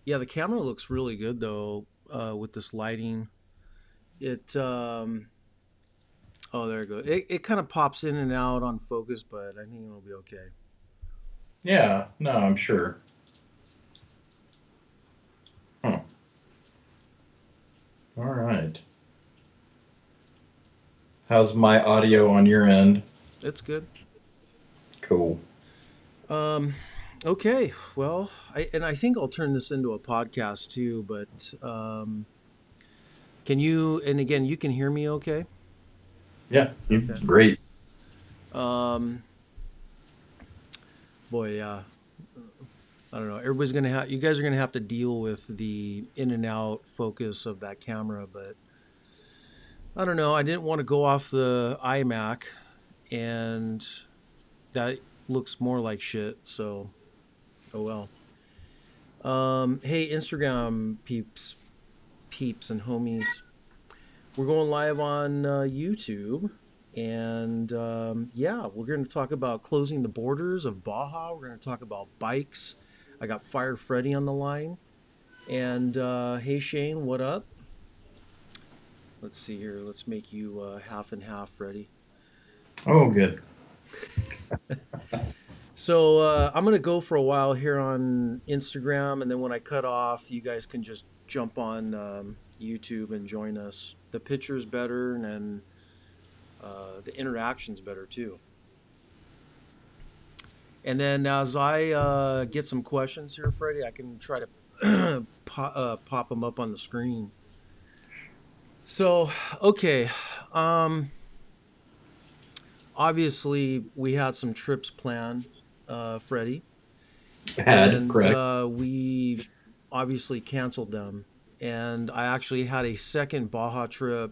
Yeah, the camera looks really good though, with this lighting. It oh, there it goes. It kind of pops in and out on focus, but I think it'll be okay. Yeah, no, I'm sure. Huh. All right. How's my audio on your end? It's good. Cool. Um, okay. Well, I think I'll turn this into a podcast too. But can you? And again, you can hear me okay? Yeah, you Okay. great. Um, boy, yeah. I don't know. Everybody's gonna have. You guys are gonna have to deal with the in and out focus of that camera, but I don't know. I didn't want to go off the iMac, and that looks more like shit. So, oh well. Hey, Instagram peeps, and homies. We're going live on YouTube, and yeah, we're going to talk about closing the borders of Baja. We're going to talk about bikes. I got Fire Freddy on the line, and hey, Shane, what up? Let's see here. Let's make you half and half, Freddy. Oh, good. So I'm gonna go for a while here on Instagram, and then when I cut off, you guys can just jump on YouTube and join us. The picture's better, and the interaction's better too. And then as I get some questions here, Freddie, I can try to pop them up on the screen. So, okay, um, obviously we had some trips planned, Freddie, Had, and correct. we obviously canceled them. And I actually had a second Baja trip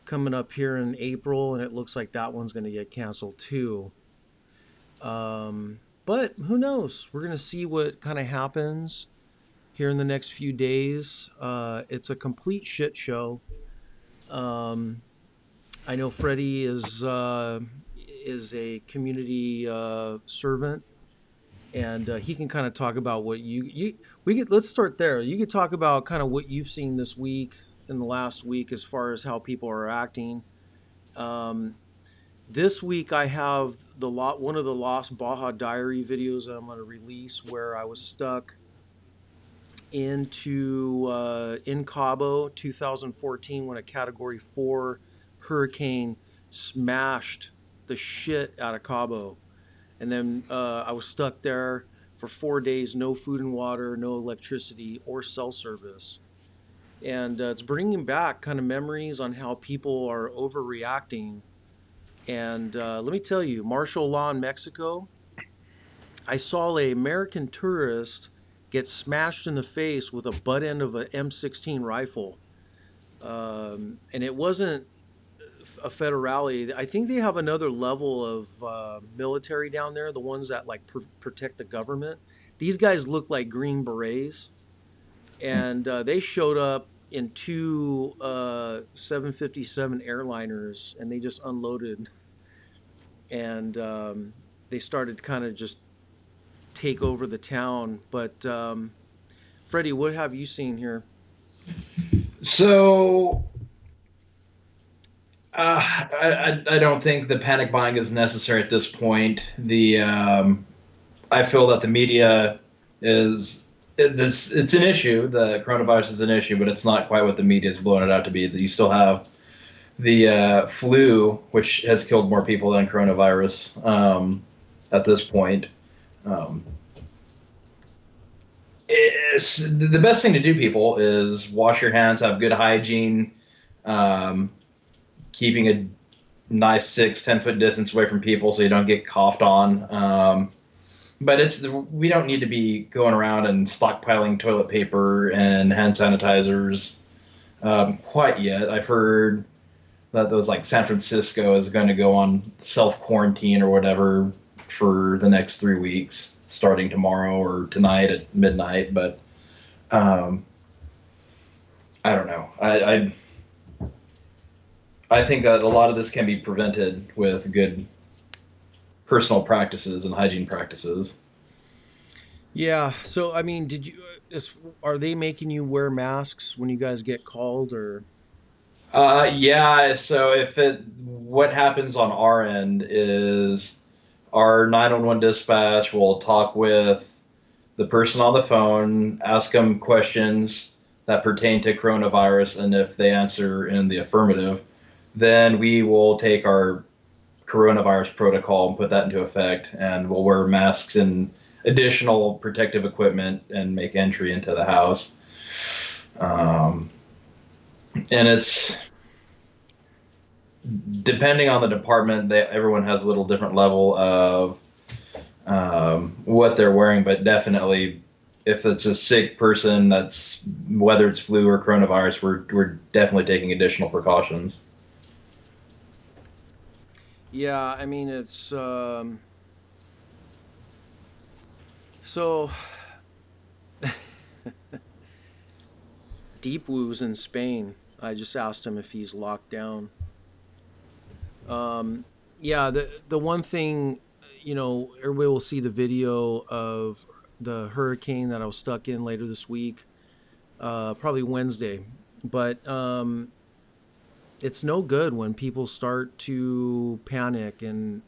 coming up here in April, and it looks like that one's going to get canceled too. But who knows? We're going to see what kind of happens here in the next few days. It's a complete shit show. Um, I know Freddie is a community servant, and he can kind of talk about what you we could let's start there. You could talk about kind of what you've seen this week in the last week as far as how people are acting. Um, this week I have the lot one of the Lost Baja Diary videos that I'm going to release where I was stuck into in Cabo 2014 when a Category 4 hurricane smashed the shit out of Cabo. And then I was stuck there for 4 days, no food and water, no electricity or cell service. And it's bringing back kind of memories on how people are overreacting. And let me tell you, martial law in Mexico, I saw a American tourist get smashed in the face with a butt end of an M16 rifle. And it wasn't a federale. I think they have another level of military down there, the ones that like protect the government. These guys look like Green Berets, and they showed up in two 757 airliners, and they just unloaded, and they started kind of just take over the town. But Freddie, what have you seen here? So, I don't think the panic buying is necessary at this point. I feel that the media is it's an issue. The coronavirus is an issue, but it's not quite what the media is blowing it out to be. That you still have the flu, which has killed more people than coronavirus at this point. Um, the best thing to do, people, is wash your hands, have good hygiene, um, keeping a nice 6-10 foot distance away from people so you don't get coughed on. But we don't need to be going around and stockpiling toilet paper and hand sanitizers quite yet. I've heard that those like San Francisco is going to go on self quarantine or whatever for the next 3 weeks, starting tomorrow or tonight at midnight. But um, I don't know. I think that a lot of this can be prevented with good personal practices and hygiene practices. Yeah. So, I mean, are they making you wear masks when you guys get called or? Yeah, so what happens on our end is our 911 dispatch will talk with the person on the phone, ask them questions that pertain to coronavirus, and if they answer in the affirmative, then we will take our coronavirus protocol and put that into effect, and we'll wear masks and additional protective equipment and make entry into the house. Um, and it's depending on the department, everyone has a little different level of what they're wearing, but definitely if it's a sick person, that's whether it's flu or coronavirus, we're definitely taking additional precautions. Yeah, I mean, so Deep Woo's in Spain. I just asked him if he's locked down. Um, yeah, the one thing, everybody will see the video of the hurricane that I was stuck in later this week, probably Wednesday. But it's no good when people start to panic. And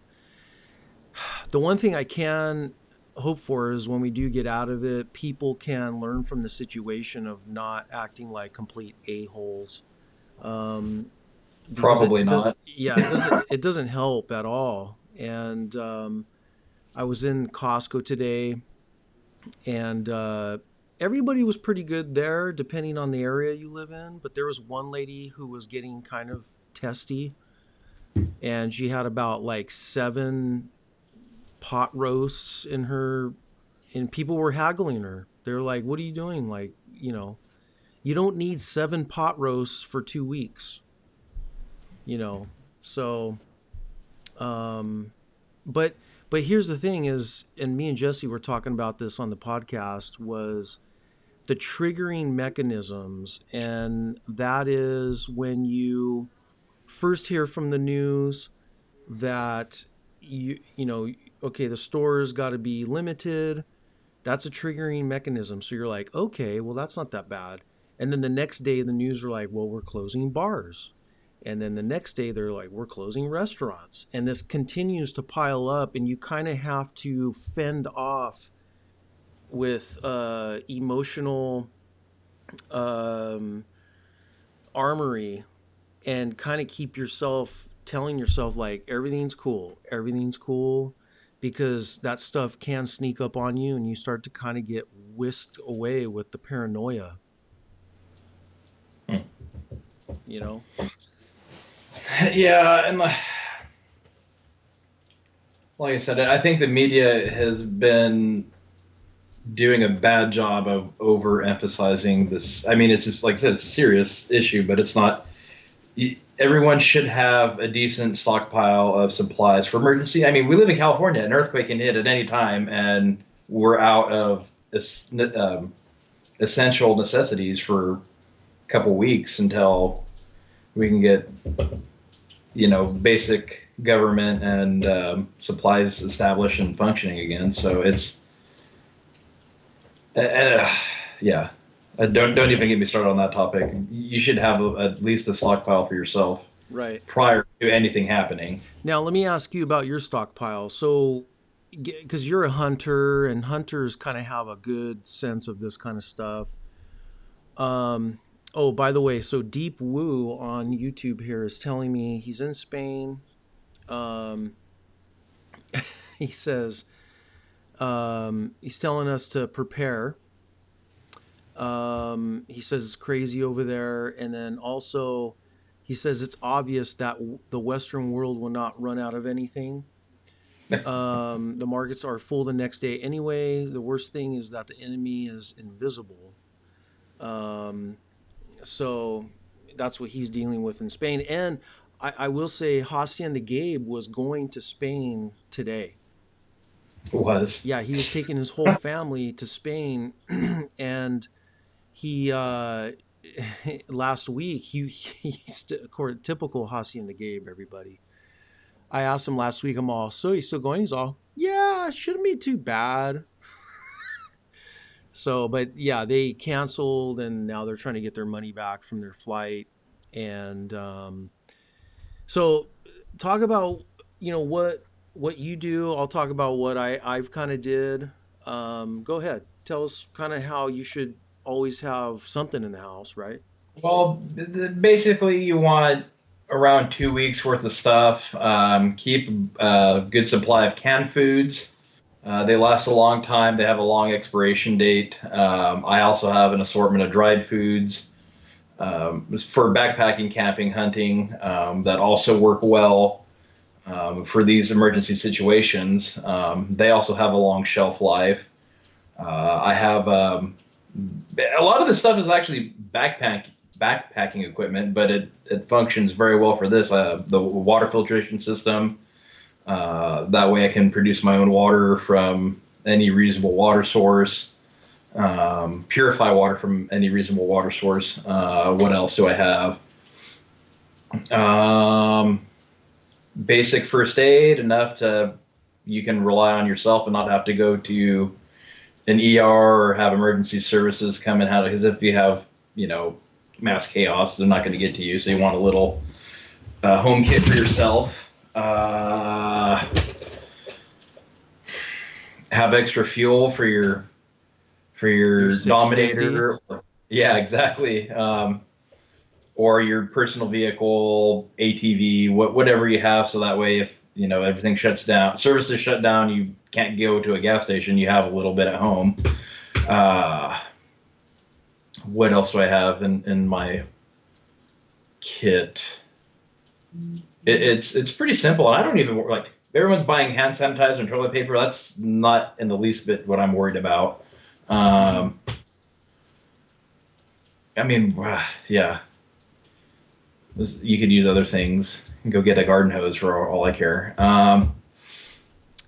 the one thing I can hope for is when we do get out of it, people can learn from the situation of not acting like complete a-holes. Um, because Probably not. yeah, it doesn't help at all. And I was in Costco today, and everybody was pretty good there, depending on the area you live in. But there was one lady who was getting kind of testy, and she had about like 7 pot roasts in her, and people were haggling her. They're like, "What are you doing? Like, you don't need 7 pot roasts for 2 weeks, you know." So, um, but but here's the thing is, and me and Jesse were talking about this on the podcast, was the triggering mechanisms, and that is when you first hear from the news that you know okay, the store's got to be limited. That's a triggering mechanism. So you're like, okay, well, that's not that bad. And then the next day, the news are like, well, we're closing bars. And then the next day, they're like, we're closing restaurants. And this continues to pile up, and you kind of have to fend off with emotional um, armory, and kind of keep yourself telling yourself, like, everything's cool, because that stuff can sneak up on you, and you start to kind of get whisked away with the paranoia, Hmm. you know? Yeah, and like I said, I think the media has been doing a bad job of overemphasizing this. I mean, it's just like I said, it's a serious issue, but it's not. Everyone should have a decent stockpile of supplies for emergency. I mean, we live in California; an earthquake can hit at any time, and we're out of essential necessities for a couple weeks until we can get basic government and supplies established and functioning again. So it's yeah. Don't even get me started on that topic. You should have at least a stockpile for yourself Right. prior to anything happening. Now, let me ask you about your stockpile. So, because you're a hunter, and hunters kind of have a good sense of this kind of stuff. Um, oh, by the way, so Deep Woo on YouTube here is telling me he's in Spain. Um, he says he's telling us to prepare. He says it's crazy over there, and then also he says it's obvious that the Western world will not run out of anything. The markets are full the next day anyway. The worst thing is that the enemy is invisible. Um, so that's what he's dealing with in Spain. And I will say, Hacienda Gabe was going to Spain today. Was. Yeah, he was taking his whole family to Spain, and he last week he's typical Hacienda Gabe. Everybody, I asked him last week, I'm all, so you still going? He's all, yeah, shouldn't be too bad. So, but yeah, they canceled and now they're trying to get their money back from their flight. And so, talk about what you do. I'll talk about what I've kind of did. Go ahead, tell us kind of how you should always have something in the house, right? Well, basically, you want around 2 weeks worth of stuff. Keep a good supply of canned foods. They last a long time. They have a long expiration date. I also have an assortment of dried foods for backpacking, camping, hunting that also work well for these emergency situations. They also have a long shelf life. I have a lot of this stuff is actually backpacking equipment, but it functions very well for this. The water filtration system. That way, I can produce my own water from any reasonable water source. Purify water from any reasonable water source. What else do I have? Um, Basic first aid, enough to you can rely on yourself and not have to go to an ER or have emergency services come and handle. Because if you have, mass chaos, they're not going to get to you. So you want a little home kit for yourself. Have extra fuel for Your your 650. Dominator. Yeah, exactly. Or your personal vehicle, ATV, whatever you have, so that way if everything shuts down, services shut down, you can't go to a gas station, you have a little bit at home. Uh, what else do I have in my kit? It's pretty simple, and I don't even like. Everyone's buying hand sanitizer and toilet paper. That's not in the least bit what I'm worried about. Um, I mean, yeah, you could use other things. Go get a garden hose for all I care.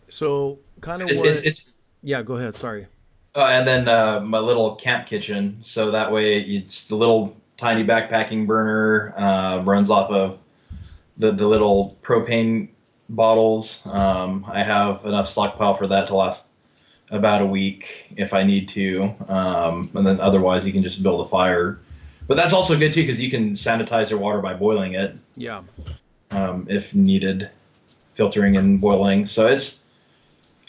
So, kind of It's yeah, go ahead. Sorry. and then my little camp kitchen, so that way it's the little tiny backpacking burner runs off of the little propane bottles. I have enough stockpile for that to last about a week if I need to, and then otherwise you can just build a fire. But that's also good too because you can sanitize your water by boiling it Yeah. if needed, filtering and boiling. So it's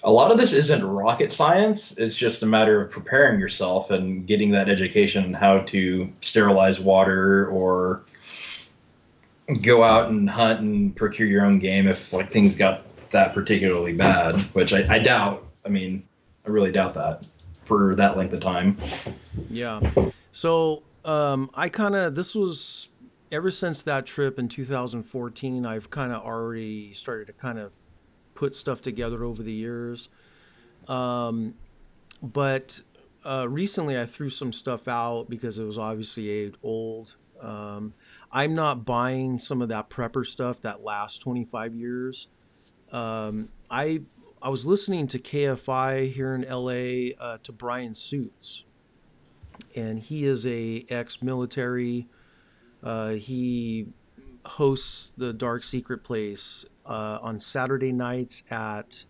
a lot of this isn't rocket science. It's just a matter of preparing yourself and getting that education on how to sterilize water or go out and hunt and procure your own game if like things got that particularly bad, which I doubt. I mean, I really doubt that for that length of time. Yeah. So, I kind of, this was ever since that trip in 2014, I've kind of already started to kind of put stuff together over the years. Um, but recently I threw some stuff out because it was obviously old. I'm not buying some of that prepper stuff that lasts 25 years. Um, I I was listening to KFI here in LA to Brian Suits, and he is a ex-military. He hosts the Dark Secret Place on Saturday nights at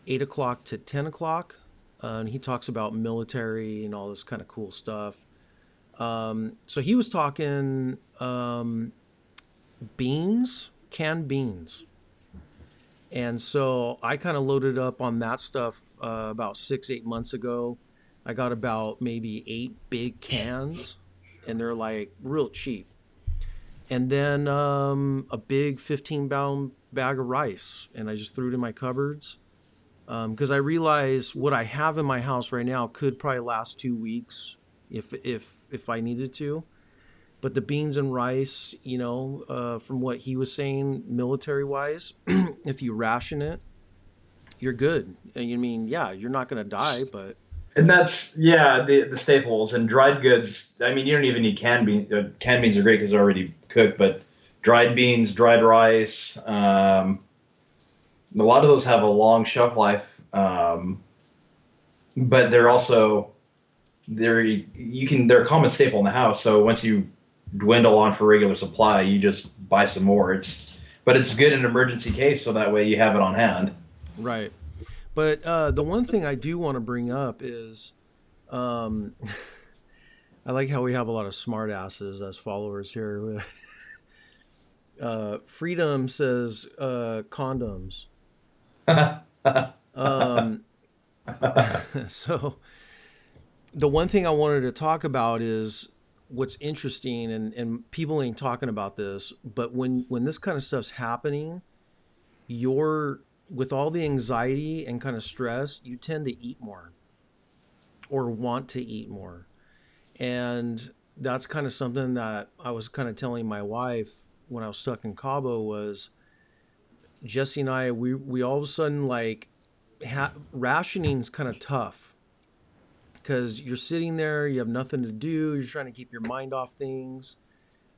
8 o'clock to 10 o'clock, and he talks about military and all this kind of cool stuff. So he was talking beans, canned beans. And so I kind of loaded up on that stuff about 6, 8 months ago. I got about maybe 8 big cans, and they're like real cheap. And then a big 15-pound bag of rice, and I just threw it in my cupboards because I realized what I have in my house right now could probably last 2 weeks if I needed to. But the beans and rice, from what he was saying, military wise, if you ration it, you're good. And you mean, yeah, you're not going to die, but And that's yeah, the staples and dried goods. I mean, you don't even need canned beans. Canned beans are great because they're already cooked, but dried beans, dried rice, a lot of those have a long shelf life, but they're a common staple in the house. So once you dwindle on for regular supply, you just buy some more. But it's good in an emergency case, so that way you have it on hand. right. But the one thing I do want to bring up is Um, I like how we have a lot of smart asses as followers here. Freedom says condoms. Um, so the one thing I wanted to talk about is what's interesting, and people ain't talking about this, but when this kind of stuff's happening, you're with all the anxiety and kind of stress, you tend to eat more or want to eat more. And that's kind of something that I was kind of telling my wife when I was stuck in Cabo was Jesse and I, we all of a sudden like rationing's kind of tough because you're sitting there, you have nothing to do, you're trying to keep your mind off things,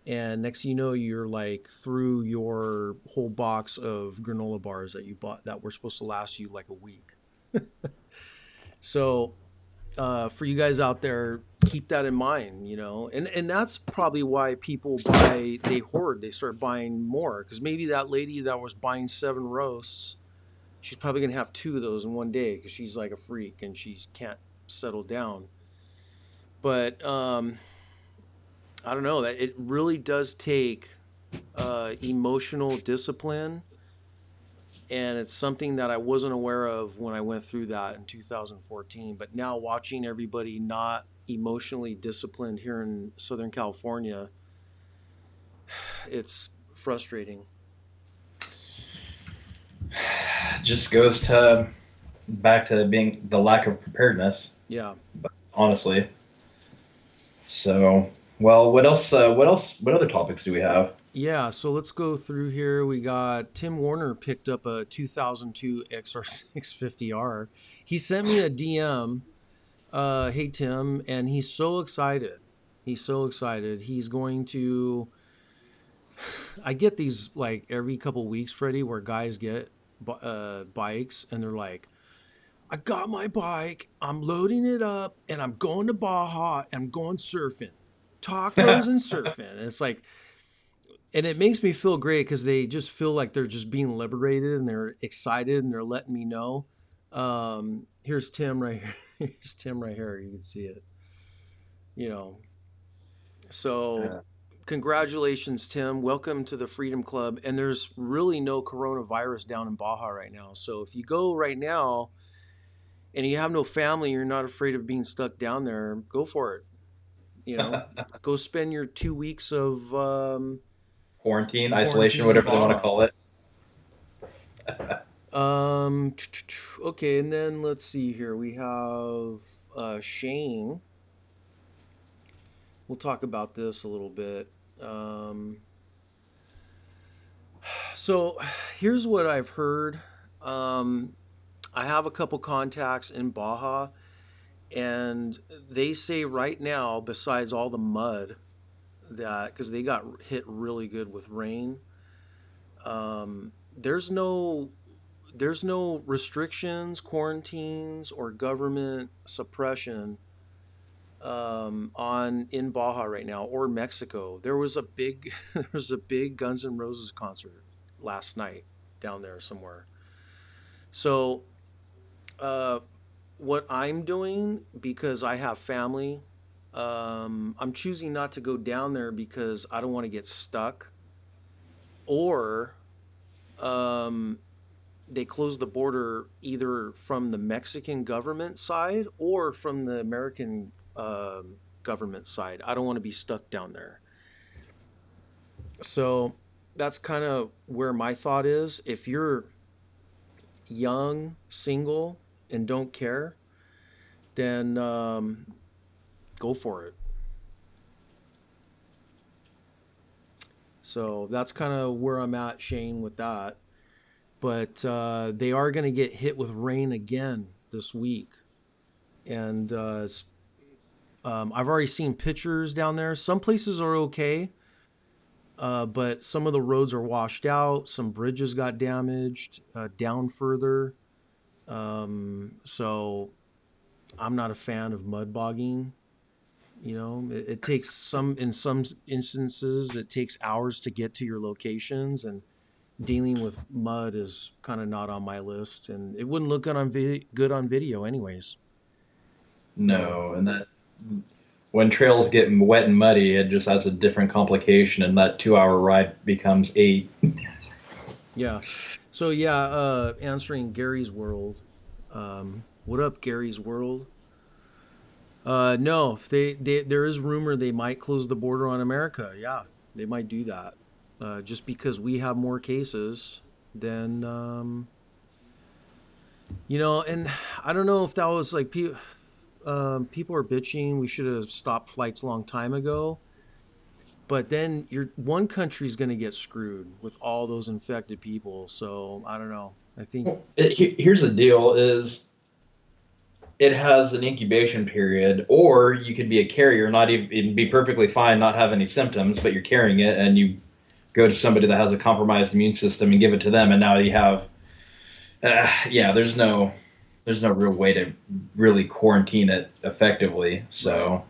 and next thing you know, you're like through your whole box of granola bars that you bought that were supposed to last you like a week. So for you guys out there, keep that in mind, and that's probably why people they hoard, they start buying more because maybe that lady that was buying 7 roasts, she's probably gonna have 2 of those in one day because she's like a freak and she can't settle down. But I don't know, that it really does take emotional discipline, and it's something that I wasn't aware of when I went through that in 2014. But now watching everybody not emotionally disciplined here in Southern California, it's frustrating. Just goes to back to being the lack of preparedness, Yeah. honestly. So, well, what else? What else? What other topics do we have? Yeah, so let's go through here. We got Tim Warner picked up a 2002 XR650R. He sent me a DM, hey Tim, and he's so excited. He's so excited. He's going to I get these like every couple weeks, Freddie, where guys get bikes and they're like, I got my bike, I'm loading it up, and I'm going to Baja, and I'm going surfing, tacos and surfing. And it's like, and it makes me feel great because they just feel like they're just being liberated and they're excited and they're letting me know. Here's Tim right here. Here's Tim right here. You can see it. You know, so congratulations, Tim. Welcome to the Freedom Club. And there's really no coronavirus down in Baja right now. So if you go right now and you have no family, you're not afraid of being stuck down there, go for it. Go spend your 2 weeks of Quarantine, isolation, quarantine in whatever they want to Baja. call it. Okay, and then let's see here. We have Shane. We'll talk about this a little bit. Um, so here's what I've heard. Um, I have a couple contacts in Baja, and they say right now, besides all the mud that because they got hit really good with rain, um, there's no there's no restrictions, quarantines, or government suppression on in Baja right now or Mexico. There was a big there was a big Guns N' Roses concert last night down there somewhere. So uh, what I'm doing because I have family, I'm choosing not to go down there because I don't want to get stuck or um, they close the border either from the Mexican government side or from the American government side. I don't want to be stuck down there. So that's kind of where my thought is. If you're young, single, and don't care, then go for it. So that's kind of where I'm at, Shane, with that. But they are going to get hit with rain again this week. And I've already seen pictures down there. Some places are okay, but some of the roads are washed out. Some bridges got damaged down further. So I'm not a fan of mud bogging. It takes in some instances, it takes hours to get to your locations, and dealing with mud is kind of not on my list. And it wouldn't look good on video, anyways. No. No, and that when trails get wet and muddy, it just adds a different complication, and that 2 hour ride becomes eight. Yeah. So yeah, answering Gary's World. What up, Gary's World? No, there is rumor they might close the border on America. Yeah, they might do that. Just because we have more cases than and I don't know if that was like people are bitching. We should have stopped flights a long time ago. But then one country's going to get screwed with all those infected people. So I don't know. I think Here's the deal: is it has an incubation period, or you could be a carrier, not even be perfectly fine, not have any symptoms, but you're carrying it, and you go to somebody that has a compromised immune system and give it to them, and now you have, yeah, there's no real way to really quarantine it effectively. right. So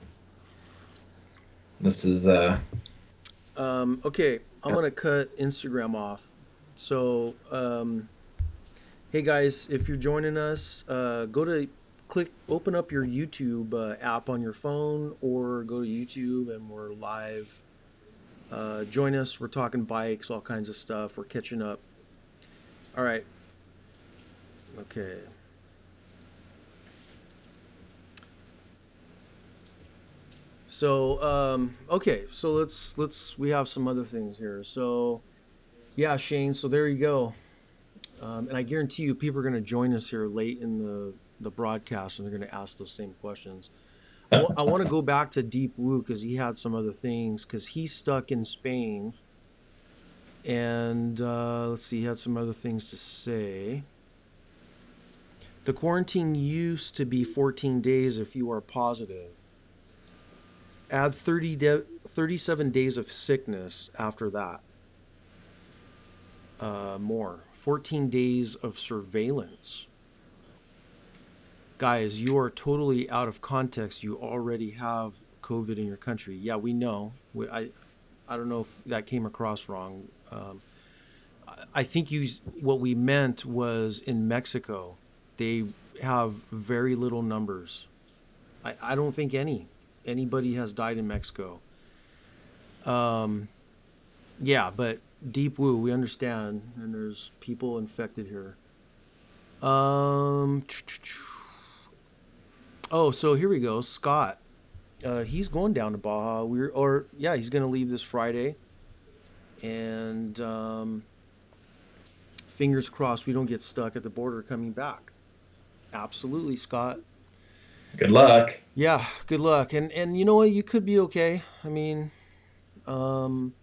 this is Okay, I'm gonna cut Instagram off. So hey guys, if you're joining us, open up your YouTube app on your phone, or go to YouTube and we're live. Join us. We're talking bikes, all kinds of stuff. We're catching up. All right. Okay. So okay. So let's we have some other things here. So yeah, Shane. So there you go. And I guarantee you, people are going to join us here late in the broadcast, and they're going to ask those same questions. I want to go back to Deep Woo because he had some other things because he's stuck in Spain, and let's see, he had some other things to say. The quarantine used to be 14 days if you are positive. Add 37 days of sickness after that. More. 14 days of surveillance. Guys, you are totally out of context. You already have COVID in your country. Yeah, we know. I don't know if that came across wrong. I think what we meant was in Mexico, they have very little numbers. I don't think anybody has died in Mexico. Um, yeah, but Deep Woo, we understand, and there's people infected here. Um, oh, so here we go. Scott, he's going down to Baja. He's gonna leave this Friday, and fingers crossed we don't get stuck at the border coming back. Absolutely, Scott. good luck. Yeah, good luck. And you know what? You could be okay. I mean, um,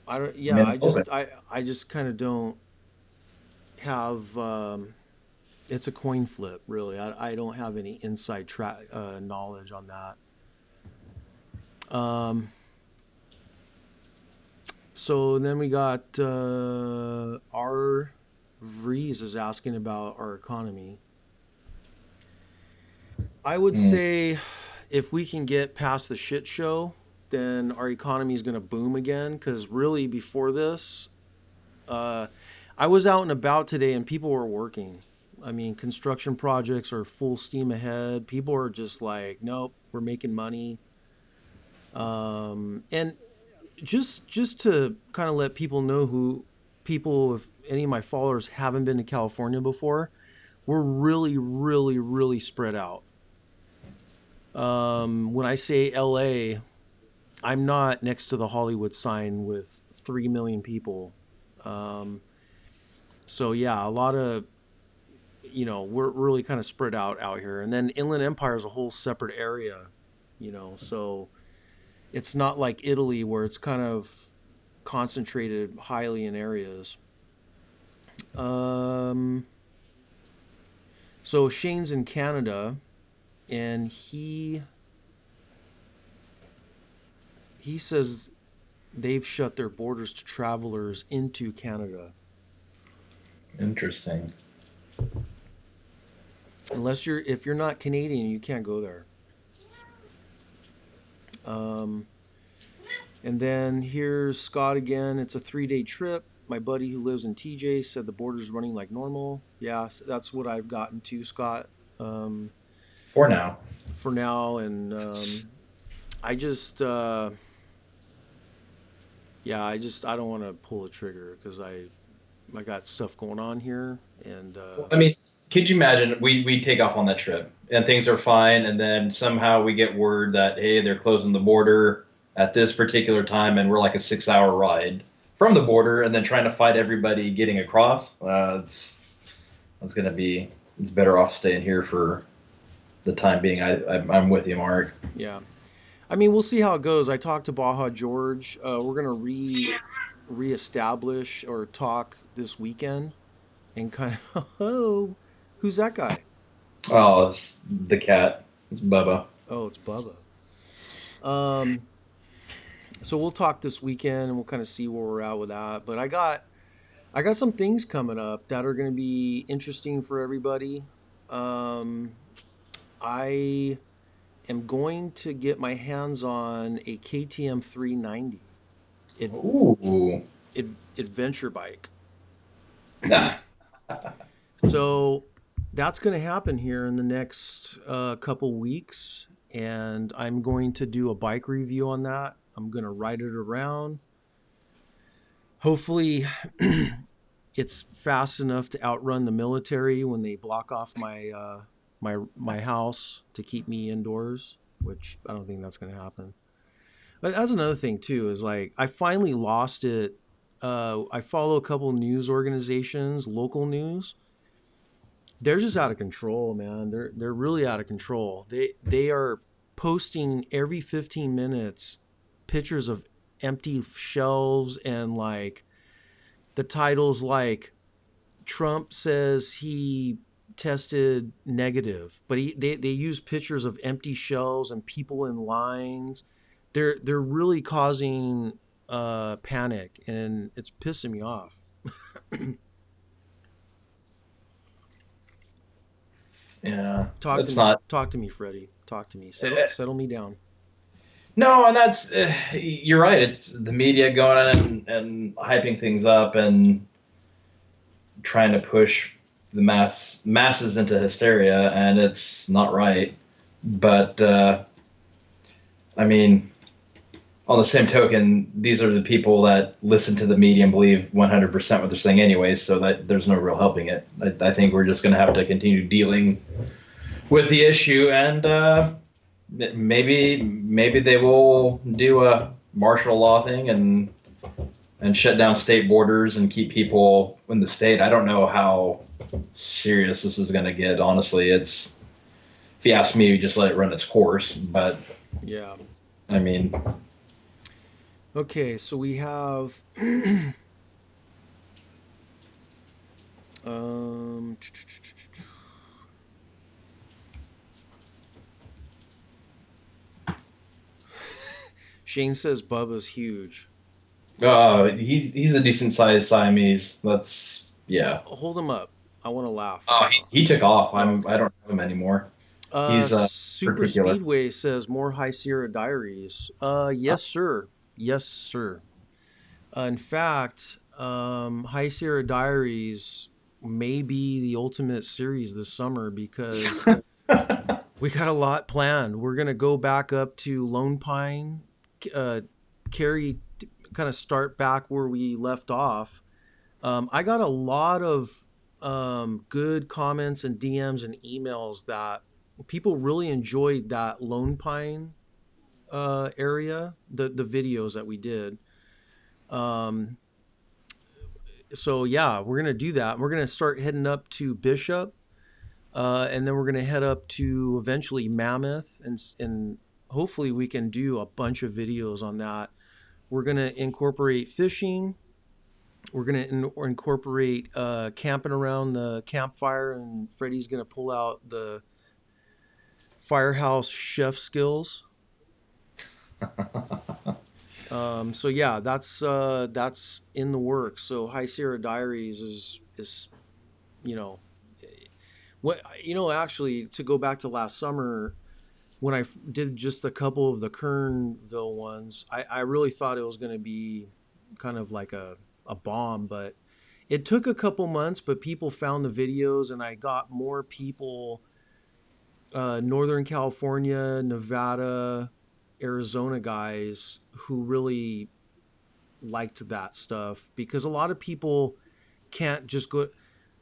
I don't. I Yeah, mean, I'm hoping. I just kind of don't have. It's a coin flip, really. I don't have any inside knowledge on that. So then we got R. Vries is asking about our economy. I would Mm. say if we can get past the shit show, then our economy is going to boom again. Because really, before this, uh, I was out and about today and people were working. I mean, construction projects are full steam ahead. People are just like, nope, we're making money. And just to kind of let people know if any of my followers haven't been to California before, we're really, really, really spread out. When I say LA, I'm not next to the Hollywood sign with 3 million people. Um, so yeah, a lot of, we're really kind of spread out here. And then Inland Empire is a whole separate area, so it's not like Italy where it's kind of concentrated highly in areas. Um, so Shane's in Canada, and he says they've shut their borders to travelers into Canada. Interesting. If you're not Canadian, you can't go there. Um, and then here's Scott again. It's a 3-day trip. My buddy who lives in TJ said the border's running like normal. Yeah, so that's what I've gotten to, Scott. Um, for now. for now. And I just, yeah, I don't want to pull the trigger because I got stuff going on here, and I mean, could you imagine we take off on that trip and things are fine, and then somehow we get word that hey, they're closing the border at this particular time, and we're like a 6 hour ride from the border, and then trying to fight everybody getting across. It's gonna be it's better off staying here for the time being. I'm with you, Mark. yeah. I mean, we'll see how it goes. I talked to Baja George. We're gonna reestablish or talk this weekend and kind of oh, who's that guy? Oh, it's the cat. It's Bubba. Oh, it's Bubba. Um, so we'll talk this weekend and we'll kind of see where we're at with that. But I got some things coming up that are going to be interesting for everybody. Um, I am going to get my hands on a KTM 390 ad, Ooh. adventure bike. Ah. So that's going to happen here in the next couple weeks, and I'm going to do a bike review on that. I'm going to ride it around. Hopefully, it's fast enough to outrun the military when they block off my house to keep me indoors, which I don't think that's going to happen. But that's another thing too. Is like I finally lost it. I follow a couple news organizations, local news. They're just out of control, man. They're really out of control. They are posting every 15 minutes pictures of empty shelves and like the titles like Trump says he tested negative, but they use pictures of empty shelves and people in lines. They're really causing panic, and it's pissing me off. Yeah, it's not. Talk to me, Freddy. Talk to me. eh, Settle me down. No, and that's you're right. It's the media going in and hyping things up and trying to push the masses into hysteria, and it's not right. But I mean, on the same token, these are the people that listen to the media and believe 100% what they're saying anyways, so that there's no real helping it. I think we're just going to have to continue dealing with the issue, and maybe they will do a martial law thing and shut down state borders and keep people in the state. I don't know how serious this is going to get. Honestly, it's if you ask me, just let it run its course. But Yeah. I mean, Okay, so we have um Shane says Bubba's huge. he's a decent sized Siamese. That's yeah. Hold him up. I want to laugh. Oh, he took off. Oh, I okay. don't have him anymore. He's Super particular. Speedway says more High Sierra Diaries. Yes, sir. Yes, sir. In fact, High Sierra Diaries may be the ultimate series this summer because we got a lot planned. We're gonna go back up to Lone Pine, uh, carry, kind of start back where we left off. I got a lot of good comments and DMs and emails that people really enjoyed that Lone Pine area, the videos that we did. Um, so yeah, we're gonna do that. We're gonna start heading up to Bishop, and then we're gonna head up to eventually Mammoth, and hopefully we can do a bunch of videos on that. We're gonna incorporate fishing. We're gonna incorporate camping around the campfire, and Freddy's gonna pull out the firehouse chef skills. So yeah, that's in the works. So High Sierra Diaries is you know what actually, to go back to last summer when I did just a couple of the Kernville ones, I really thought it was going to be kind of like a bomb, but it took a couple months, but people found the videos and I got more people Northern California, Nevada, Arizona guys who really liked that stuff, because a lot of people can't just go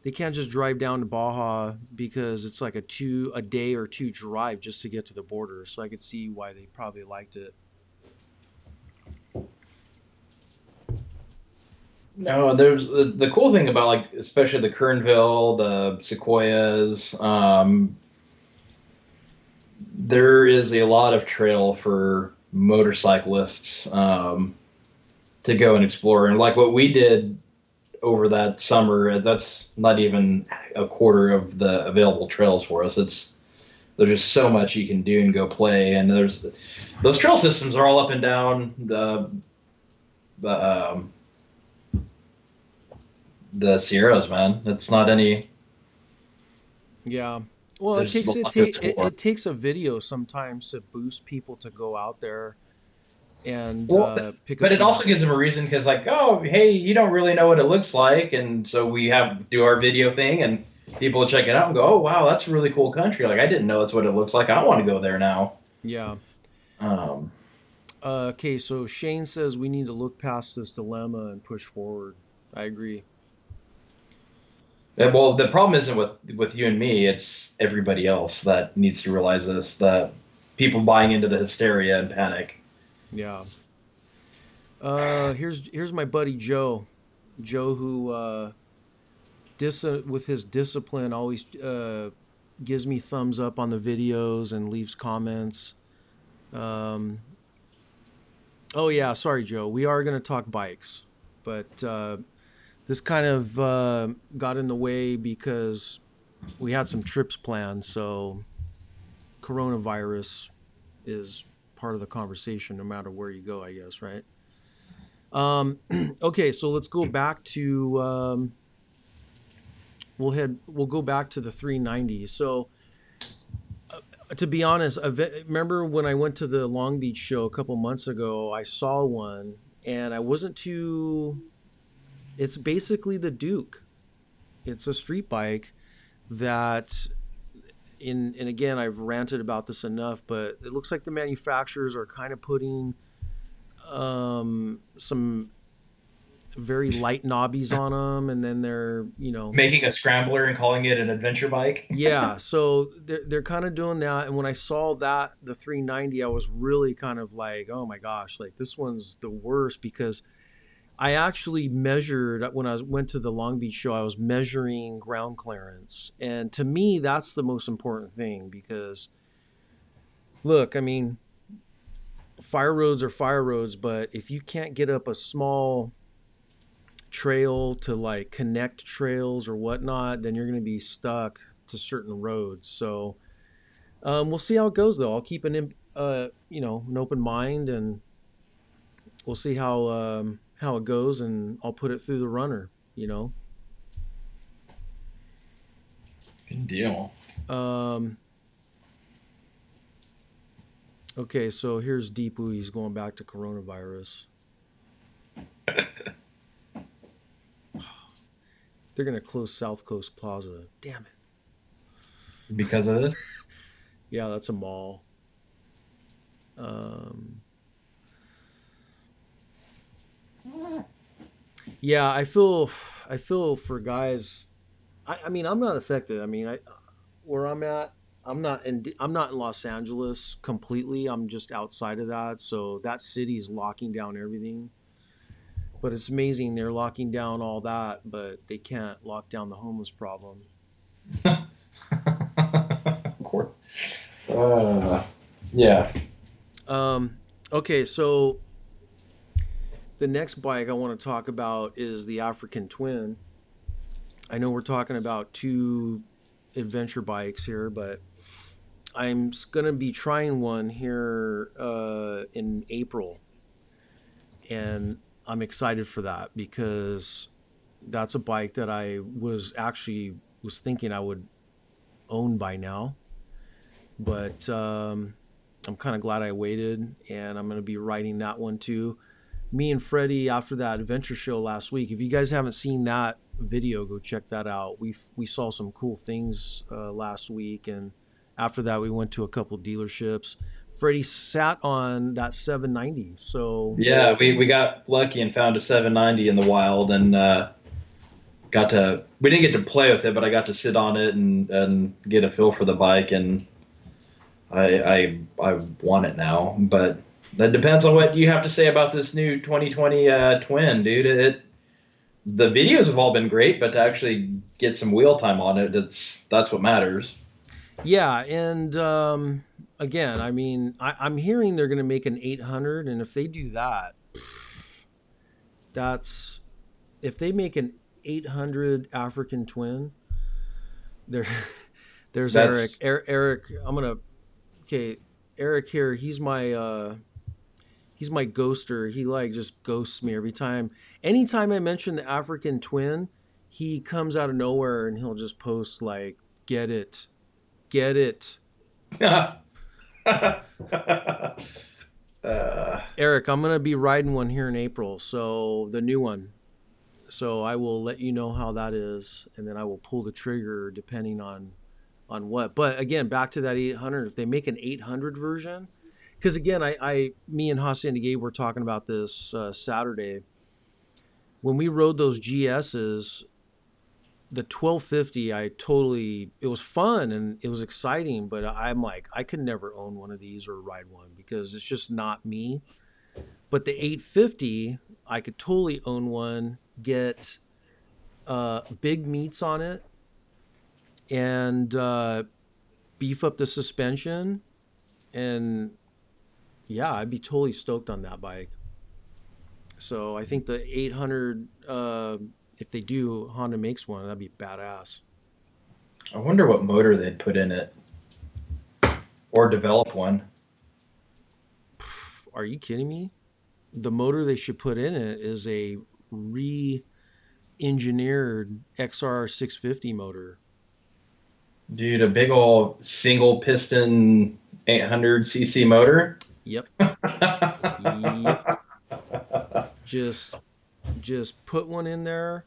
they can't just drive down to Baja because it's like a day or two drive just to get to the border. So I could see why they probably liked it. No, there's the cool thing about like especially the Kernville, the Sequoias. There is a lot of trail for motorcyclists to go and explore, and like what we did over that summer, that's not even a quarter of the available trails for us. There's just so much you can do and go play, and there's those trail systems are all up and down the the Sierras, man. It's not any. Yeah. Well, There's just a lot to explore. it takes a video sometimes to boost people to go out there and Well, pick up but it some also gives action. them a reason because, like, oh, hey, you don't really know what it looks like, and so we have do our video thing, and people will check it out and go, oh, wow, that's a really cool country. Like, I didn't know that's what it looks like. I want to go there now. Yeah. Um, Okay, so Shane says we need to look past this dilemma and push forward. I agree. and, well, the problem isn't with you and me; it's everybody else that needs to realize this. That people buying into the hysteria and panic. Yeah. Here's my buddy Joe. Joe who with his discipline always gives me thumbs up on the videos and leaves comments. Um, oh yeah, sorry Joe. We are going to talk bikes, but this kind of got in the way because we had some trips planned. So coronavirus is part of the conversation, no matter where you go, I guess, right? Um, okay, so let's go back to we'll go back to the 390. So to be honest, remember when I went to the Long Beach show a couple months ago, I saw one and I wasn't too. It's basically the Duke. It's a street bike that and again I've ranted about this enough, but it looks like the manufacturers are kind of putting some very light knobbies on them, and then they're Making a scrambler and calling it an adventure bike. yeah, so they're kind of doing that. And when I saw that the 390, I was really kind of like, oh my gosh, like this one's the worst, because I actually measured when I went to the Long Beach show. I was measuring ground clearance, and to me, that's the most important thing. Because look, I mean, fire roads are fire roads, but if you can't get up a small trail to like connect trails or whatnot, then you're going to be stuck to certain roads. So we'll see how it goes, though. I'll keep an open mind, and we'll see how it goes, and I'll put it through the runner. You Good deal. Um, okay, so here's Deepu. He's going back to coronavirus. They're gonna close South Coast Plaza. Damn it. Because of this. Yeah, that's a mall. Um, yeah, I feel for guys. I mean, I'm not affected. I mean, I where I'm at, I'm not in Los Angeles completely. I'm just outside of that. So that city is locking down everything. But it's amazing they're locking down all that, but they can't lock down the homeless problem. Of course. Uh, yeah. Um, okay, so the next bike I want to talk about is the African Twin. I know we're talking about two adventure bikes here, but I'm going to be trying one here in April. And I'm excited for that because that's a bike that I was thinking I would own by now. But I'm kind of glad I waited, and I'm going to be riding that one too. Me and Freddy, after that adventure show last week, if you guys haven't seen that video, go check that out. We saw some cool things last week, and After that, we went to a couple dealerships. Freddy sat on that 790. So Yeah, we got lucky and found a 790 in the wild, and got to. We didn't get to play with it, but I got to sit on it and get a feel for the bike, and I want it now. But that depends on what you have to say about this new 2020 twin, dude. The videos have all been great, but to actually get some wheel time on it, that's what matters. yeah, and again, I mean, I'm hearing they're going to make an 800, and if they do that, that's if they make an 800 African twin, there, there's Eric. That's Eric, I'm gonna okay. Eric here, he's my ghoster. He like just ghosts me every time. Anytime I mention the African twin, he comes out of nowhere and he'll just post like, "Get it, get it." uh, Eric, I'm gonna be riding one here in April, so the new one. So I will let you know how that is, and then I will pull the trigger depending on what. But again, back to that 800. If they make an 800 version, because again, me and Hassan and Gabe were talking about this Saturday when we rode those GSs. The 1250, it was fun and it was exciting, but I'm like, I could never own one of these or ride one because it's just not me. But the 850, I could totally own one, get big meats on it, and beef up the suspension. And yeah, I'd be totally stoked on that bike. So I think the 800, if they do, Honda makes one, that'd be badass. I wonder what motor they'd put in it or develop one. Are you kidding me? The motor they should put in it is a re engineered XR 650 motor. Dude, a big old single piston 800cc motor. Yep. Yep. Just just put one in there,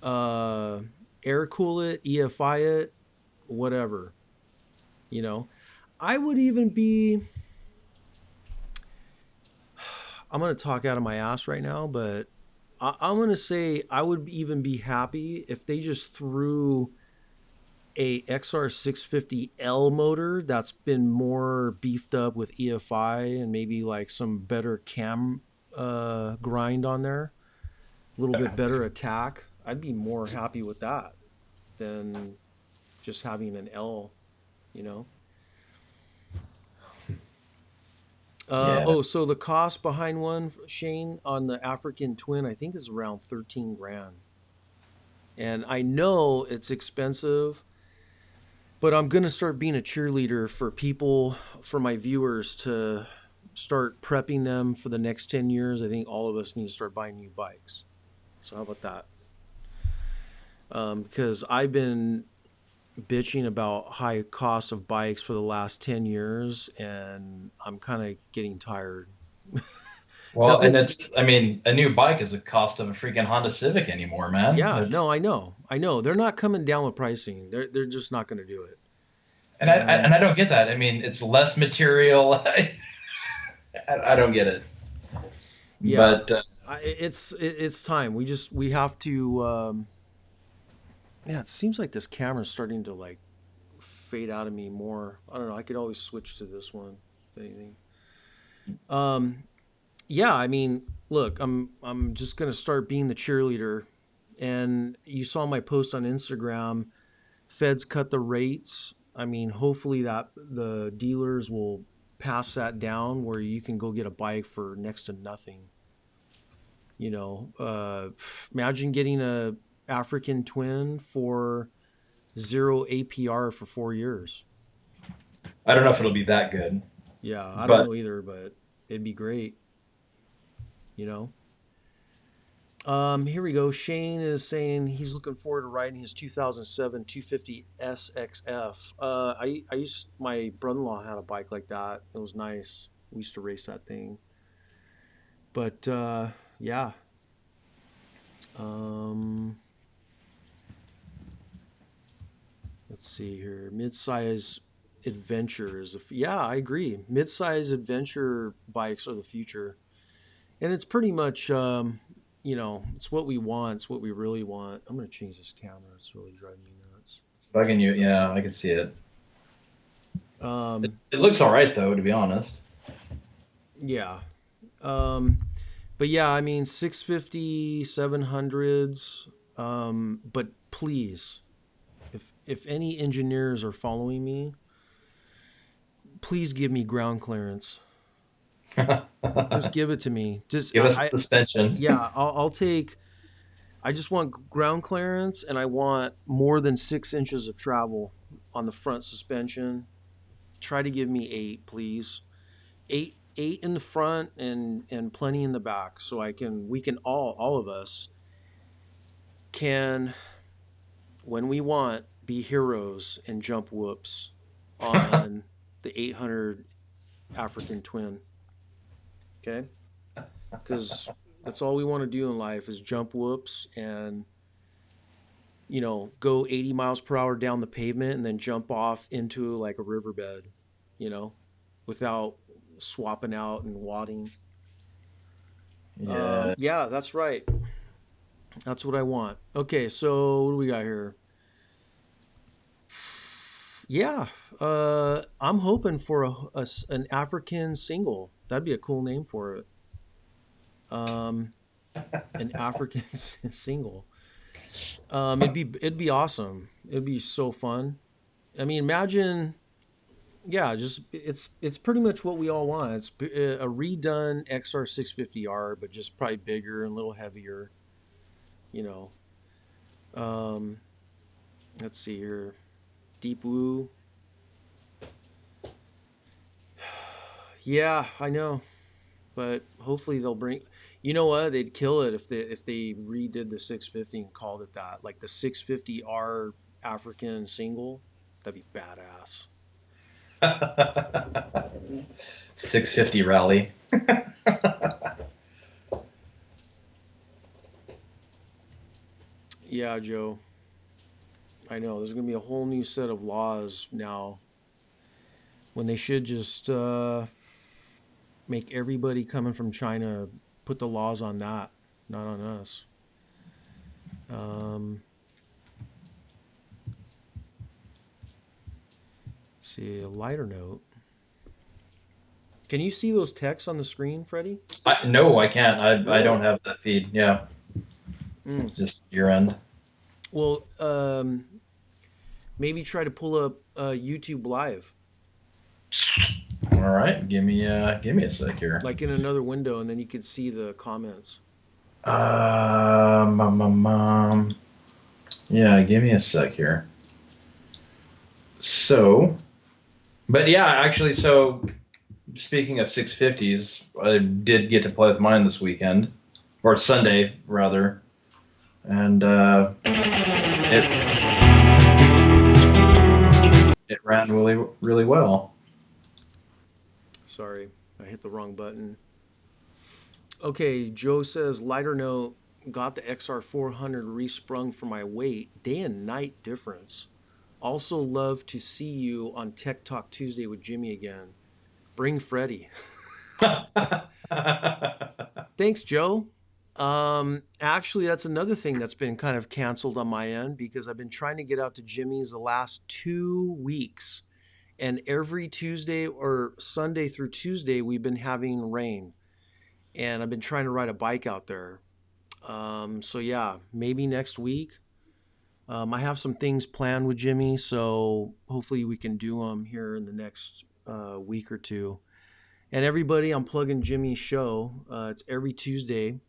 uh air cool it, EFI it, whatever. You know. I would even be I'm gonna talk out of my ass right now, but I'm gonna say I would even be happy if they just threw a XR 650L motor that's been more beefed up with EFI and maybe like some better cam grind on there, a little bit better attack. I'd be more happy with that than just having an L, you know. Yeah. So the cost behind one, Shane, on the African Twin, I think is around 13 grand. And I know it's expensive, but I'm going to start being a cheerleader for people, for my viewers to start prepping them for the next 10 years. I think all of us need to start buying new bikes. So, how about that? Because I've been bitching about high cost of bikes for the last 10 years and I'm kind of getting tired. Well, and Nothing. I mean, a new bike is the cost of a freaking Honda Civic anymore, man. Yeah, no, It's I know. I know. They're not coming down with pricing. They're just not going to do it. and And I don't get that. I mean, it's less material. I don't get it. yeah, But it's time. We have to. Yeah, it seems like this camera's starting to like fade out of me more. I don't know. I could always switch to this one if anything. Um, yeah, I mean, look, I'm just gonna start being the cheerleader. And you saw my post on Instagram. Feds cut the rates. I mean, hopefully that the dealers will pass that down where you can go get a bike for next to nothing. You know, imagine getting a African twin for zero APR for 4 years. I don't know if it'll be that good. Yeah, I don't But know either, but it'd be great. You know. Here we go. Shane is saying he's looking forward to riding his 2007 250 SXF. I used my brother-in-law had a bike like that. It was nice. We used to race that thing. But yeah. Um, let's see here. Midsize adventures. Yeah, I agree. Mid-size adventure bikes are the future, and it's pretty much, it's what we want. It's what we really want. I'm gonna change this camera. It's really driving me nuts. It's bugging you. Yeah, I can see it. It, Um, it looks all right though, to be honest. yeah. Um, but yeah, I mean, 650, 700s. But please, if any engineers are following me, please give me ground clearance. Just give it to me. Just Give us suspension. yeah, I'll take. I just want ground clearance, and I want more than 6 inches of travel on the front suspension. Try to give me 8, please. Eight in the front and plenty in the back, so we can all of us can, when we want, be heroes and jump whoops on the 800 African twin. Okay, because that's all we want to do in life is jump whoops and go 80 miles per hour down the pavement and then jump off into like a riverbed, you know, without swapping out and wadding. Yeah. Yeah, that's right. That's what I want. Okay, so what do we got here? Yeah, I'm hoping for an African single. That'd be a cool name for it. Um, an African single. It'd be awesome. It'd be so fun. I mean, imagine. Yeah, just it's pretty much what we all want. It's a redone XR650R, but just probably bigger and a little heavier. You know. Um, let's see here. Deep Woo. Yeah, I know, but hopefully they'll bring. You know what? They'd kill it if they redid the 650 and called it that, like the 650R African single. That'd be badass. 650 rally. Yeah, Joe. I know. There's gonna be a whole new set of laws now when they should just make everybody coming from China put the laws on that, not on us. Um, see a lighter note. Can you see those texts on the screen, Freddie? No, I can't. I don't Really? have that feed. Yeah, Mm. it's just your end. Well, maybe try to pull up YouTube Live, All right, give me a sec here. like in another window, and then you could see the comments. Yeah, give me a sec here. So, but yeah, actually, so speaking of 650s, I did get to play with mine this weekend, or Sunday rather, and it it ran really well. Sorry, I hit the wrong button. Okay, Joe says lighter note. Got the XR400 resprung for my weight. Day and night difference. Also love to see you on Tech Talk Tuesday with Jimmy again. Bring Freddy. Thanks, Joe. Actually, that's another thing that's been kind of canceled on my end because I've been trying to get out to Jimmy's the last 2 weeks, and every Tuesday or Sunday through Tuesday we've been having rain, and I've been trying to ride a bike out there. So yeah, maybe next week. I have some things planned with Jimmy, so hopefully we can do them here in the next week or two. And everybody, I'm plugging Jimmy's show. It's every Tuesday,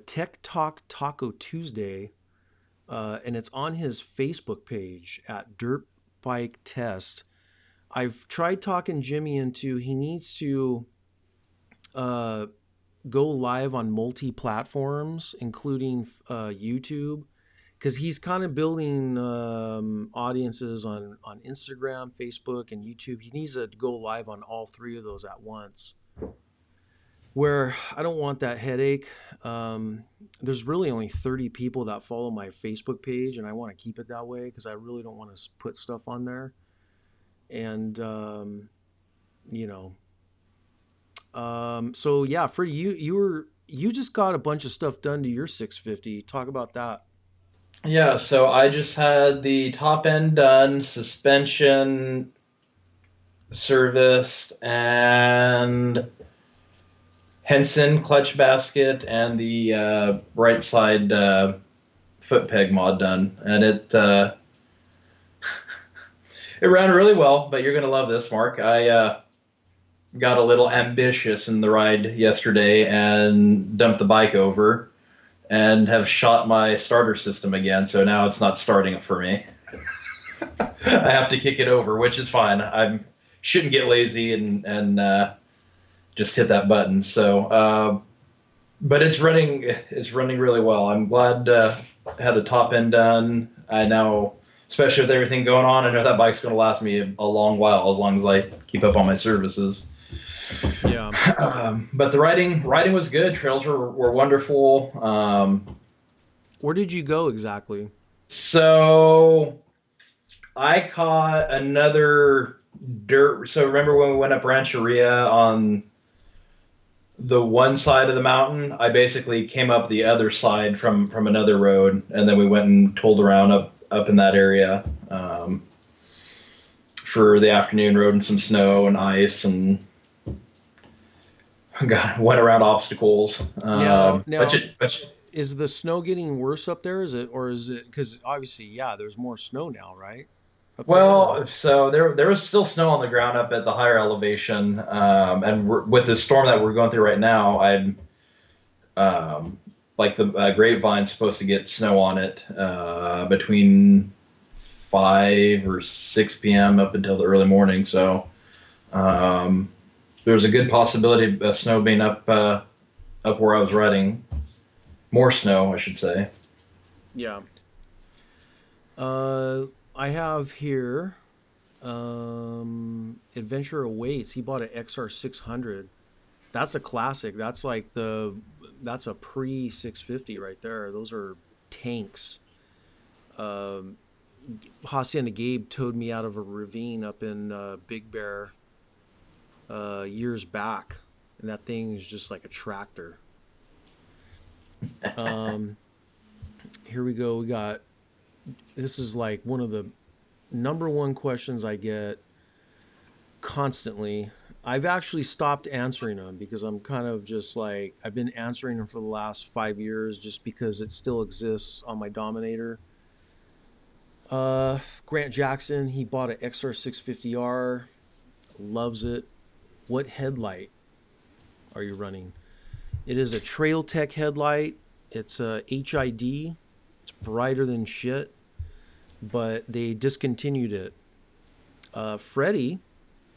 Tech Talk Taco Tuesday, and it's on his Facebook page at Dirt Bike Test. I've tried talking Jimmy into he needs to uh, go live on multi platforms, including YouTube, because he's kind of building audiences on Instagram, Facebook, and YouTube. He needs to go live on all three of those at once. Where I don't want that headache. There's really only 30 people that follow my Facebook page, and I want to keep it that way because I really don't want to put stuff on there. And you know, so yeah, Freddie, you just got a bunch of stuff done to your 650. Talk about that. Yeah, so I just had the top end done, suspension serviced, and Henson clutch basket, and the right side foot peg mod done. And it ran really well. But you're gonna love this, Mark. I got a little ambitious in the ride yesterday and dumped the bike over and have shot my starter system again. So now it's not starting for me. I have to kick it over, which is fine. I shouldn't get lazy and just hit that button. So, but it's running. It's running really well. I'm glad I had the top end done. I now, especially with everything going on, I know that bike's going to last me a long while as long as I keep up on my services. Yeah. But the riding was good. Trails were wonderful. Where did you go exactly? So I caught another dirt. So remember when we went up Rancheria on the one side of the mountain? I basically came up the other side from another road, and then we went and tooled around up in that area for the afternoon. Rode in some snow and ice, and went around obstacles. Now, is the snow getting worse up there? Is it, or is it because obviously, yeah, there's more snow now, right? Up there, or Well, so there was still snow on the ground up at the higher elevation, and with the storm that we're going through right now, I'm like the grapevine's supposed to get snow on it between 5 or 6 p.m. up until the early morning. So there's a good possibility of snow being up where I was riding, more snow, I should say. yeah. Uh, I have here, Adventure Awaits. He bought an XR 600. That's a classic. That's a pre 650 right there. Those are tanks. Um, Hacienda Gabe towed me out of a ravine up in Big Bear years back, and that thing is just like a tractor. Um, Here we go. We got, this is like one of the number one questions I get constantly. I've actually stopped answering them because I'm kind of just like, I've been answering them for the last 5 years just because it still exists on my Dominator. Grant Jackson, he bought an XR 650R, loves it. What headlight are you running? It is a Trail Tech headlight. It's a HID. It's brighter than shit, but they discontinued it. Freddy,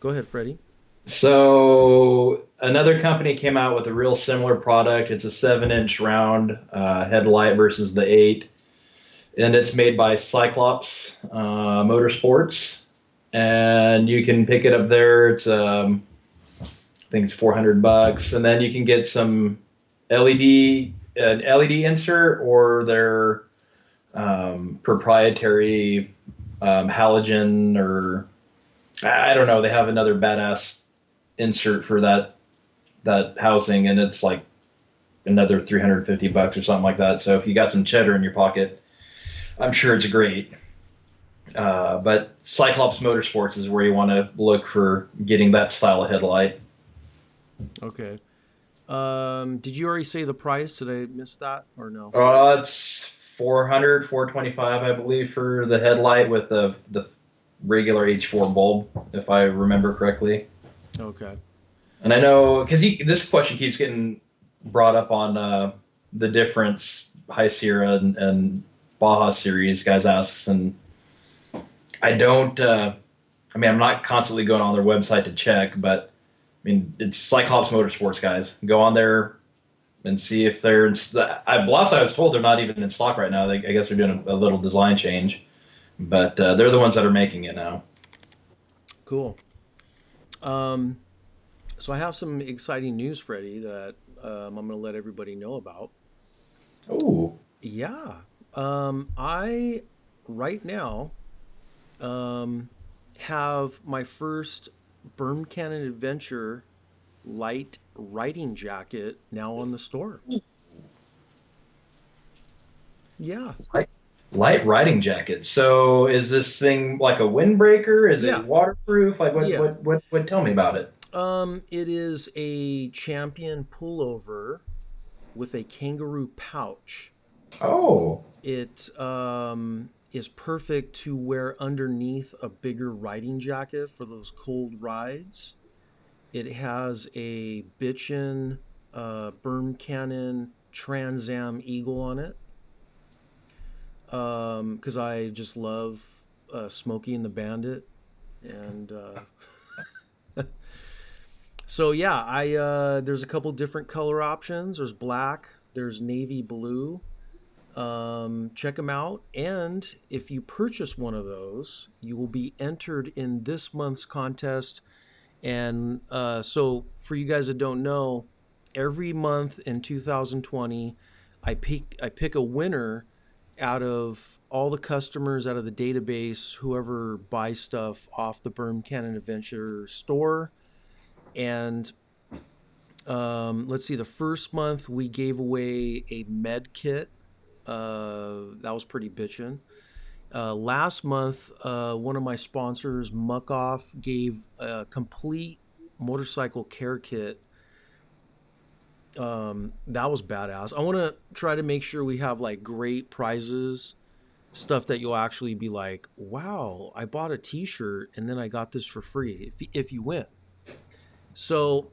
go ahead, Freddy. So another company came out with a real similar product. It's a 7-inch round headlight versus the 8, and it's made by Cyclops Motorsports, and you can pick it up there. It's I think it's $400, and then you can get some an LED insert or their proprietary halogen, or I don't know. They have another badass insert for that housing, and it's like another $350 or something like that. So if you got some cheddar in your pocket, I'm sure it's great. But Cyclops Motorsports is where you want to look for getting that style of headlight. Okay. Did you already say the price? Did I miss that or no? It's 400, 425, I believe, for the headlight with the regular H4 bulb, if I remember correctly. Okay. And I know because this question keeps getting brought up on the difference High Sierra and Baja series. Guys asks, and I don't. I mean, I'm not constantly going on their website to check, but I mean, it's Cyclops Motorsports, guys. Go on there and see if they're. Last I was told, they're not even in stock right now. I guess they're doing a little design change, but they're the ones that are making it now. Cool. Um, so I have some exciting news, Freddie, that I'm going to let everybody know about. Oh, Yeah. I right now, um, have my first Bermcannon Adventure light riding jacket now on the store. Yeah. Light, light riding jacket. So is this thing like a windbreaker? Is it Yeah. waterproof? Like Yeah. what tell me about it? It is a champion pullover with a kangaroo pouch. Oh. It is perfect to wear underneath a bigger riding jacket for those cold rides. It has a bitchin' Bermcannon Trans Am Eagle on it. Because I just love Smokey and the Bandit, and so yeah, I there's a couple different color options. There's black, there's navy blue. Check them out, and if you purchase one of those, you will be entered in this month's contest. And so, for you guys that don't know, every month in 2020, I pick a winner out of all the customers out of the database, whoever buys stuff off the Bermcannon Adventure store. And let's see, the first month we gave away a med kit. That was pretty bitchin'. Last month, one of my sponsors, Muck Off, gave a complete motorcycle care kit. That was badass. I want to try to make sure we have like great prizes, stuff that you'll actually be like, wow, I bought a t shirt and then I got this for free if you win. So,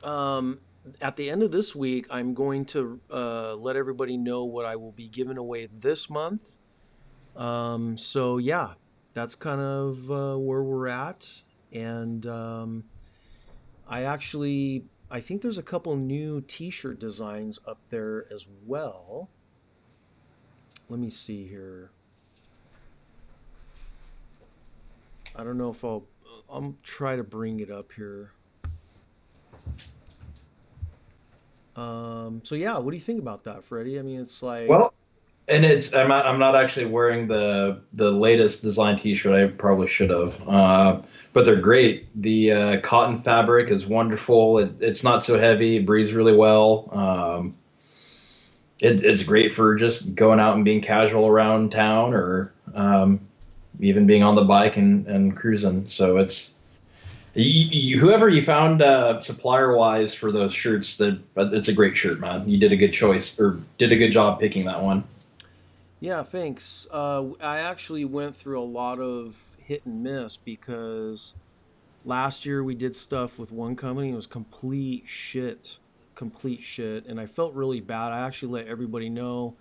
um, at the end of this week, I'm going to let everybody know what I will be giving away this month. So yeah, that's kind of where we're at, and I think there's a couple new T-shirt designs up there as well. Let me see here. I don't know if I'll try to bring it up here. So yeah, what do you think about that, Freddie? I mean, it's like, Well, and I'm not actually wearing the latest design T-shirt. I probably should have. But they're great. The cotton fabric is wonderful. It's not so heavy. It breathes really well. It's great for just going out and being casual around town, or even being on the bike and cruising. So whoever you found supplier wise for those shirts, that it's a great shirt, man. You did a good choice, or did a good job picking that one. yeah, thanks. I actually went through a lot of hit and miss because last year we did stuff with one company. It was complete shit, and I felt really bad. I actually let everybody know.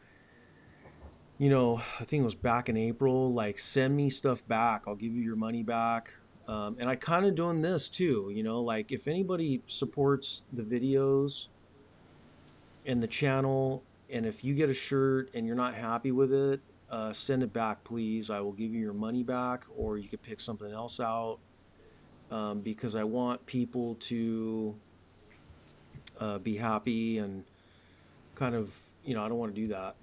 I think it was back in April. Like, send me stuff back. I'll give you your money back. And I kind of doing this too. Like if anybody supports the videos and the channel, and if you get a shirt and you're not happy with it, send it back, please. I will give you your money back, or you could pick something else out. Because I want people to be happy and kind of, I don't want to do that,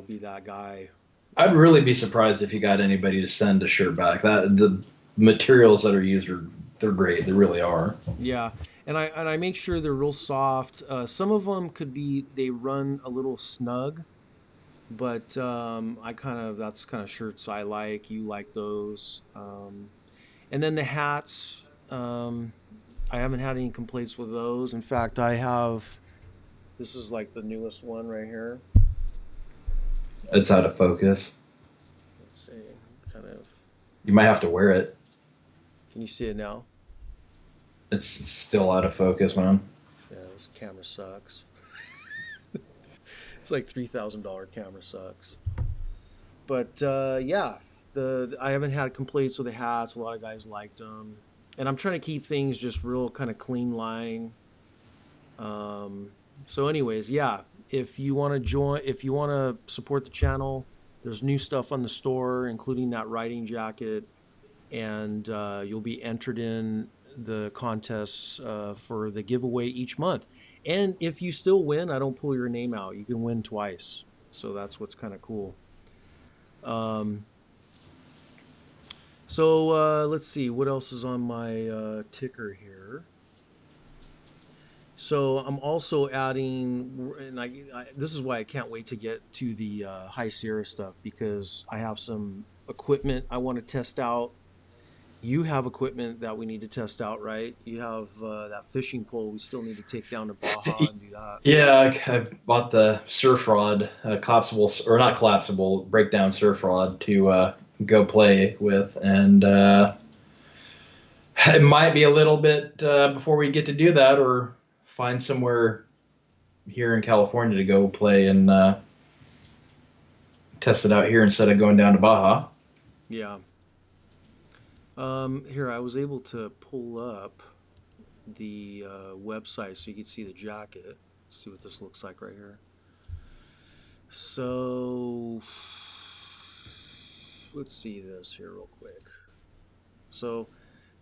be that guy. I'd really be surprised if you got anybody to send a shirt back. That the materials that are used they're great. They really are. Yeah, and I make sure they're real soft. Some of them could be they run a little snug, but I kind of that's kind of shirts I like. You like those, and then the hats. I haven't had any complaints with those. In fact, I have. This is like the newest one right here. It's out of focus. Let's see, kind of. You might have to wear it. Can you see it now? It's still out of focus, man. Yeah, this camera sucks. It's like $3,000 camera sucks. But yeah, I haven't had complaints with the hats. A lot of guys liked them, and I'm trying to keep things just real kind of clean line. Um, so, anyways, yeah, if you want to support the channel, there's new stuff on the store, including that riding jacket, and you'll be entered in the contests for the giveaway each month. And if you still win, I don't pull your name out. You can win twice. So that's what's kind of cool. Um, So let's see what else is on my ticker here. So I'm also adding, and this is why I can't wait to get to the High Sierra stuff because I have some equipment I want to test out. You have equipment that we need to test out, right? You have that fishing pole we still need to take down to Baja and do that. Yeah, I bought the surf rod, collapsible or not collapsible, breakdown surf rod to go play with, and it might be a little bit before we get to do that, or find somewhere here in California to go play and test it out here instead of going down to Baja. Yeah. Here I was able to pull up the website so you could see the jacket. Let's see what this looks like right here. So let's see this here real quick. So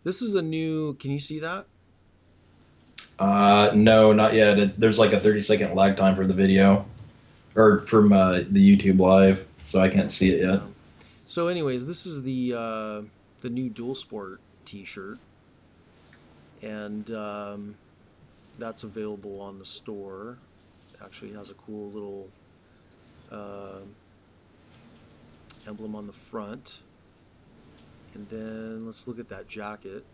this is a new. Can you see that? No, not yet. There's like a 30-second lag time for the video or from the YouTube live, so I can't see it yet. Yeah. So, anyways, this is the new Dual Sport T-shirt, and that's available on the store. It actually has a cool little uh, emblem on the front. And then let's look at that jacket.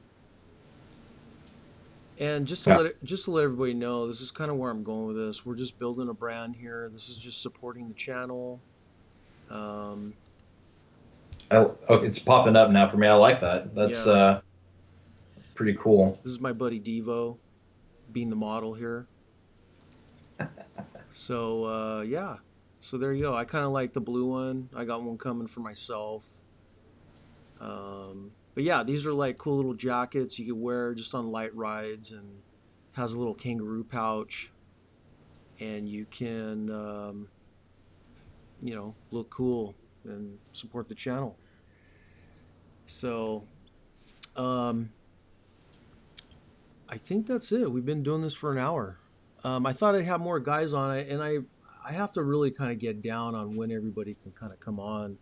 And Yeah. just to let everybody know, this is kind of where I'm going with this. We're just building a brand here. This is just supporting the channel. Um, Oh, it's popping up now for me. I like that. That's yeah, pretty cool. this is my buddy Devo being the model here. So yeah, so there you go. I kind of like the blue one. I got one coming for myself. But yeah, these are like cool little jackets you could wear just on light rides, and has a little kangaroo pouch, and you can look cool and support the channel. So um, I think that's it. We've been doing this for an hour. I thought I'd have more guys on it, and I have to really kind of get down on when everybody can kind of come on.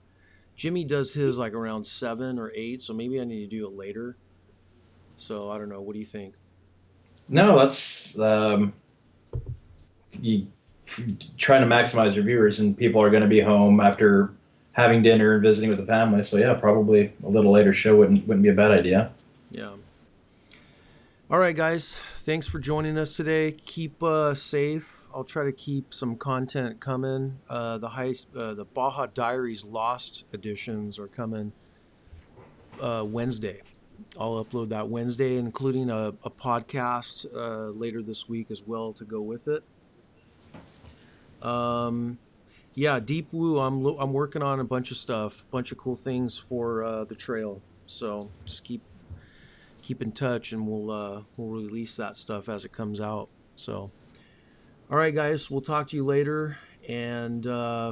Jimmy does his like around 7 or 8, so maybe I need to do it later. So I don't know. What do you think? No, that's you trying to maximize your viewers, and people are going to be home after having dinner and visiting with the family. So yeah, probably a little later show wouldn't be a bad idea. Yeah. All right, guys. Thanks for joining us today. Keep safe. I'll try to keep some content coming. The Baja Diaries Lost editions are coming Wednesday. I'll upload that Wednesday, including a podcast later this week as well to go with it. Um, yeah, Deep Woo. I'm working on a bunch of stuff, bunch of cool things for the trail. So just keep in touch, and we'll release that stuff as it comes out. So, all right, guys, we'll talk to you later. And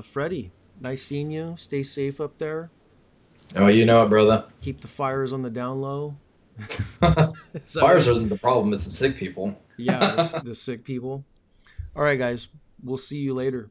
Freddy, nice seeing you. Stay safe up there. Oh, you know it, brother. Keep the fires on the down low. Is that what Fires you? are the problem. It's the sick people. Yeah, the sick people. All right, guys, we'll see you later.